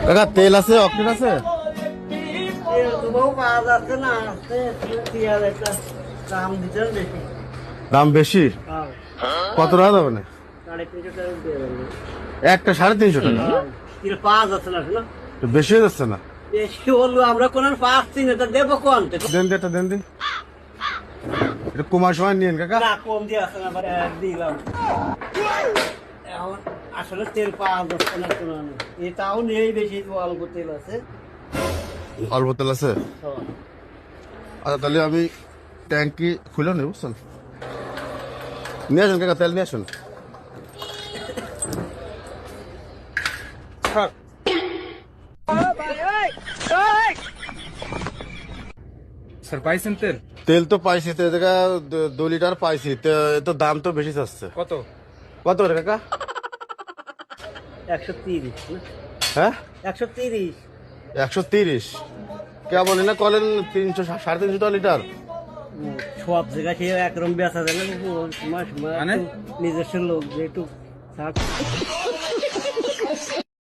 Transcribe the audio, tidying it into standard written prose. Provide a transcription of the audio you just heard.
কাকা তেল আছে, অকটেন আছে? দাম বেশি? কত টাকা দেবে না? একটা 350 টাকা। বেশি হয়ে যাচ্ছে না? আমরা কোন পাচ্ছি না, দেবো কোন দেন দি, এটা দেন দি। এটা কুমার সময় নিয়েন কাকা। কম দিয়ে আসে না, দিলাম। এখন আসলে তেল পাওয়া যাচ্ছে না কোনো, এটাও নেই বেশি, অল্প তেল আছে। অল্প তেল আছে? আচ্ছা তাহলে আমি ট্যাঙ্কি খুলে নেই, বুঝছেন? নিয়ে আসুন কাকা, তেল নিয়ে আসুন। স্যার পাইছেন তেল? তেল তো পাইছি, তো 2 লিটার পাইছি, তো দাম তো বেশি চাচ্ছে। কত? কত করে কাকা? 130 না? হ্যাঁ 130। 130? কে বলি না কলেন 300 350 টাকা লিটার। সব জায়গায় সে একরকম বেচা যায় না, সময় মানে? নিজস্ব লোক যেটু